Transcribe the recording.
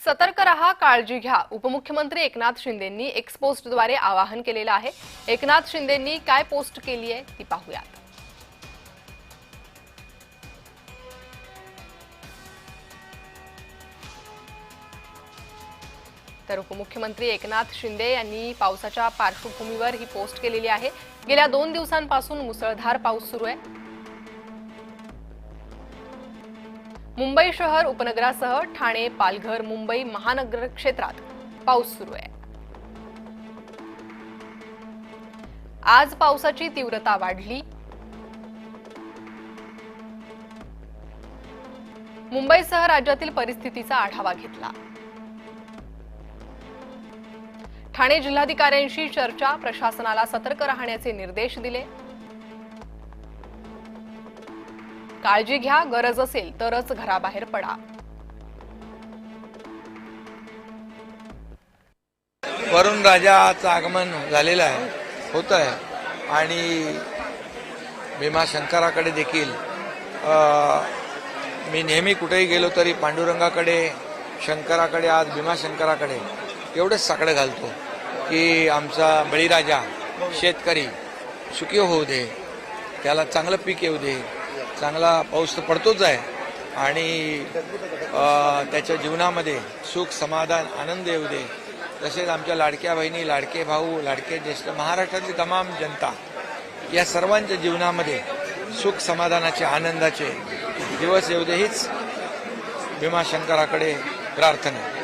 सतर्क रहा, काळजी घ्या. उपमुख्यमंत्री एकनाथ शिंदेंनी एक्स पोस्टद्वारे आवाहन केलेलं आहे. एकनाथ शिंदेंनी काय पोस्ट केली आहे ती पाहूयात. तर उपमुख्यमंत्री एकनाथ शिंदे यांनी पावसाच्या पार्श्वभूमीवर ही पोस्ट केलेली आहे. गेल्या 2 दिवसांपासून मुसळधार पाऊस सुरू आहे. मुंबई शहर उपनगरासह ठाणे, पालघर, मुंबई महानगर क्षेत्रात पाऊस सुरू आहे. आज पावसाची तीव्रता वाढली. मुंबईसह राज्यातील परिस्थितीचा आढावा घेतला. ठाणे जिल्हाधिकाऱ्यांशी चर्चा, प्रशासनाला सतर्क राहण्याचे निर्देश दिले. काळजी घ्या, गरज असेल तरच घराबाहेर पडा. वरुण राजाचं आगमन झालेलं आहे, होत आहे आणि भीमाशंकराकडे देखील मी नेहमी कुठेही गेलो तरी पांडुरंगाकडे, शंकराकडे, आज भीमाशंकराकडे एवढंच साकडं घालतो की आमचा बळीराजा शेतकरी सुखी होऊ दे, त्याला चांगलं पीक येऊ दे, चांगला पाऊस तर पडतोच आहे आणि त्याच्या जीवनामध्ये सुख, समाधान, आनंद येऊ दे. तसेच आमच्या लाडक्या बहिणी, लाडके भाऊ, लाडके ज्येष्ठ, महाराष्ट्रातली तमाम जनता या सर्वांच्या जीवनामध्ये सुख, समाधानाचे, आनंदाचे दिवस येऊ दे हीच भीमाशंकराकडे प्रार्थना.